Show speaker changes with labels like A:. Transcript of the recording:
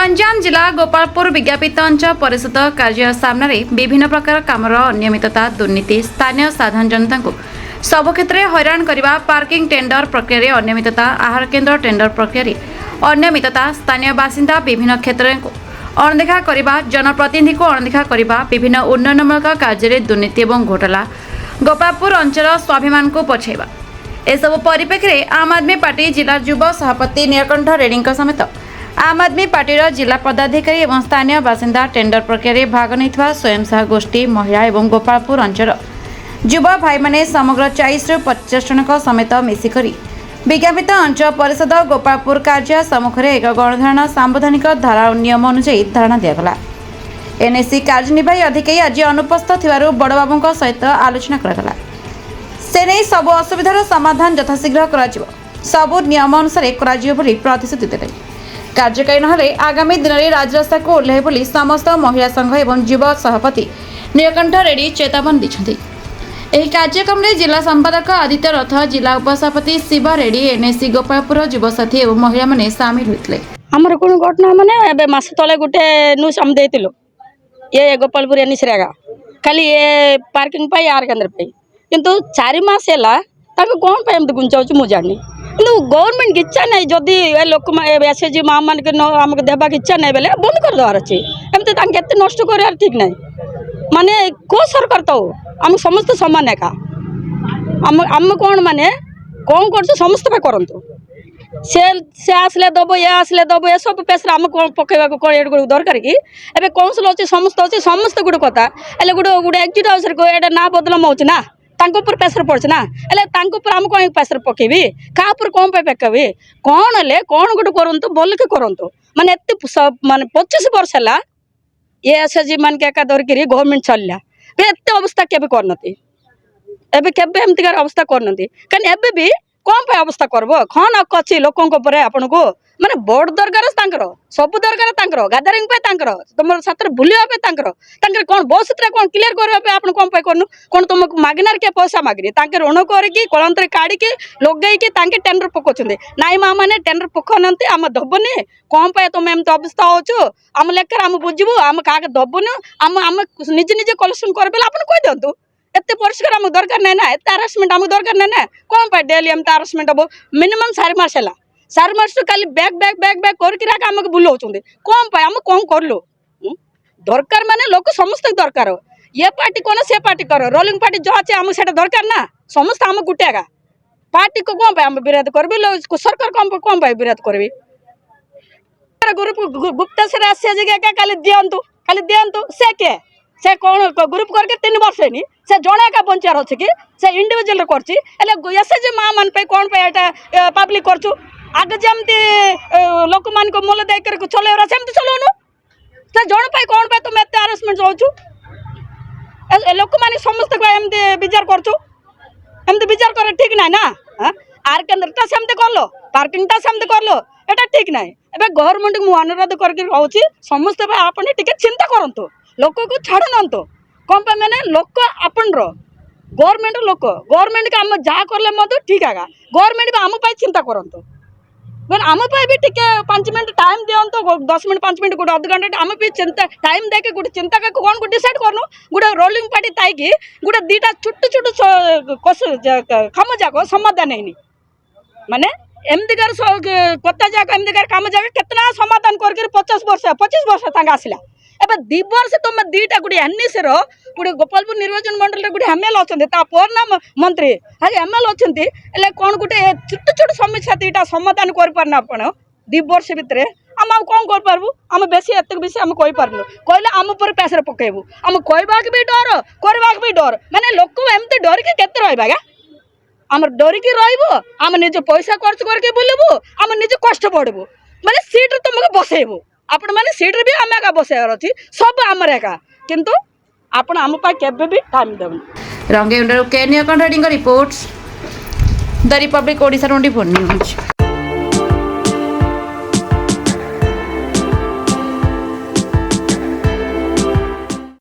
A: गंजाम जिला गोपालपुर विज्ञापित अंचल परिषद कार्य सामने विभिन्न प्रकार कामर अनियमितता दुर्नीति स्थानीय साधारण जनता को सब क्षेत्र में हैरान करने पार्किंग टेंडर प्रक्रिया अनियमितता आहार केन्द्र टेंडर प्रक्रिया अनियमितता स्थानीय बासिंदा विभिन्न क्षेत्र को अणदेखा करने जनप्रतिनिधि को अणदेखा करने विभिन्न उन्नयनमूलक कार्य दुर्नीति और घोटाला गोपालपुर अंचल स्वाभिमान को पछाइबा एसबू परिप्रेक्षी आम आदमी पार्टी जिला युवा सभापति नीलकंठ रेड्डी समेत आम आदमी पार्टी जिला पदाधिकारी और स्थानीय बासिंदा टेंडर प्रक्रिया भाग नहीं स्वयं सहायक गोष्ठी महिला और गोपालपुर अंचल युवा भाई माने समग्र 40 ରୁ 50 जन समेत मिसिकरी विज्ञापित अंचल परिषद गोपालपुर कार्य सम्मुखें एक गणधारणा सांविधानिक धारा और नियम अनुसार धारणा दिगला। एनएससी कार्यनिर्वाही अधिकारी आज अनुपस्थित थिबारु बड़बाबू सहित आलोचना करागला। से नहीं सब असुविधार समाधान यथाशीघ्र कराजिबो सबु नियम अनुसार कराजिबो बोली प्रतिश्रुति देले। कार्यकारी नहले आगामी दिन में राजरास्ता को ओह्लाइबे बोली समस्त महिला संघ एवं युवा सभापति नीलकंठ रेड्डी चेतावनी दैछन्ति। ଏହି କାର୍ଯ୍ୟକ୍ରମରେ ଜିଲ୍ଲା ସମ୍ପାଦକ ଆଦିତ୍ୟ ରଥ ଜିଲ୍ଲା ଉପସଭାପତି ଶିବ ରେଡ୍ଡି ଏନଏସି ଗୋପାଳପୁର ଯୁବସାଥୀ ଏବଂ ମହିଳାମାନେ ସାମିଲ ହୋଇଥିଲେ।
B: ଆମର କୋଣ ଘଟଣା ମାନେ ଏବେ ମାସ ତଳେ ଗୋଟେ ନ୍ୟୁଜ ଆମେ ଦେଇଥିଲୁ ଏ ଗୋପାଳପୁର ଏନଏସି ରେଗା ଖାଲି ଏ ପାର୍କିଂ ପାଇଁ ଆର କେନ୍ଦ୍ର ପାଇଁ କିନ୍ତୁ 4 ମାସ ହେଲା ତାକୁ କୋଣ ପାଇଁ ଏମିତି ଗୁଞ୍ଚାଉଛି ମୁଁ ଜାଣିନି କିନ୍ତୁ ଗଭର୍ଣ୍ଣମେଣ୍ଟ ଇଚ୍ଛା ନାହିଁ ଯଦି ଏ ଲୋକ ଏସଏଚଜି ମା ମାନଙ୍କୁ ଆମକୁ ଦେବାକୁ ଇଚ୍ଛା ନାହିଁ ବେଲେ ବନ୍ଦ କରିଦେବାର ଅଛି ଏମିତି ତାଙ୍କୁ ଏତେ ନଷ୍ଟ କରିବାର ଠିକ୍ ନାହିଁ ମାନେ କୋଉ ସରକାର ତ आम समस्त सामान एका आम कौन माने कौन कर समस्त पे करतु से आसले दब ये आसले दब ये सब पैसा आम कौन पकेवा कौन ये दरकार कि एवं कौनसिल अच्छे समस्त अच्छे समस्त गोटे कथा हेल्ले गोटे गोटे एक्जिट हाउस को ये ना बदलम हो ना प्रेसर पड़े ना हेल्ले आम कौन प्रेसर पकेबी क्या कौन पकेबी कौन हेल्ले कौन गोटे करूँ भल के करूँ माने माने 25 वर्ष है ये एसएचजी मान के एका धरिकी गवर्नमेंट चलला एत अवस्था केबे करनती एबे केबे एमतिकार अवस्था करनती कन एबे भी कौन पे अवस्था करबो खन अछि लोकन को परे आपन को माने बोर्ड दरकार तांकर सब दरकार तांकर गैदरिंग पे तांकर तुमर साथर भुलिया पे तांकर तांकर कोन बस रे कोन क्लियर करबे पे आपन कोन पे करनु कोन तुमको मागनार के पैसा मागनी तांकर ऋण कर की कलंतर काडी के लगई के तांके टेंडर पकोचंदे नाई मा माने टेंडर पकोनंते हम दबने कोन पे तुम एमत अवस्था होचो हम लेकर हम बुझबो हम का दबनु हम निजे निजे कलेक्शन करबे आपन कोइ दंतु एते परिष्कार आम दरकार नहीं ना एत हारासमेंट आम दरकार नहीं ना कौन पे डेली एम हारासमेंट हम मिनिमम 4 मास है 4 मास तो खाली बैग बैग बैग बैग करके आमको बुलाऊँ कौन पे आम कौन करलु दरकार माने लोक समस्त दरकार ये पार्टी कौन से पार्टी कर रोलिंग पार्टी जो अच्छे आम से दरकार ना समस्त आम गुटे आगा पार्टी को कौन पे आम विरोध करी सरकार कौन पे विरोध करी ग्रुप गुप्ता से खाली दिंतु से किए से कौन ग्रुप करके 3 वर्ष है से जड़े का पंचायत अच्छे कि से इंडिविजुअल कर एसएचजी माँ मान पे कौन पे यहाँ पब्लिक कर आगे जमती लोक मान को मूल्य देकर चलैरा सेमती चलाऊनु से जन पे कौन पे तुम एत हारासमेंट होचु लोक मान समस्त को एमती विचार करमती विचार कर ठीक ना ना आर केन्द्रटा सेमती करलो पार्किंगटा सेमती करलो एटा ठीक ना ए गवर्नमेंट को अनुरोध करके समस्त आपने टिके चिंता करंतु लोक को छाड़ू कौन पे मैंने लोक अपन गवर्नमेंट लोक गवर्नमेंट का आम जहाँ कले ठीक है गवर्नमेंट भी आम चिंता करंतु आम भी टिके 5 मिनट टाइम दिंतु 10 मिनट 5 मिनट गोटे अध घंटा आम भी चिंता टाइम देके गोटे चिंता का कौन को डिसाइड करनु गोटे रोलिंग पार्टी ताकि गोटे 2टा छोट छोट काम जाक समाधान नहीं माने एमतीकार कथा जाक एमतीकार काम जाक कितना समाधान करके 25 वर्ष तक आसला एबे 2 वर्ष तुम 2टा गोटे एनएसी गोटे गोपालपुर निर्वाचन मंडल गोटे एमएल अच्छा ना मंत्री हाई एमएल अच्छा कौन गोटे छोट छोट समस्या 2टा समाधान करना आपण 2 वर्ष भितर आम कौन करपारबू आम बेसी एत बेसी आम कहींपारनु कहले आम पर पैसा पकेबू आम कहवाक भी डर करवाक भी डर माने लोक एमती डरिकी केते रहबा गा आम डरिकी रहिबो आम निज पैसा खर्च करके बुलबू आम निज कष्ट पड़बू माने सीट तुमको बसेबू आपण माने सीट भी आम एका बसार अच्छी सब आमर एका किंतु आपण आम केबे भी टाइम देबन
A: रंगे के Neelkanth Reddy reports the Republic Odisha 24 news.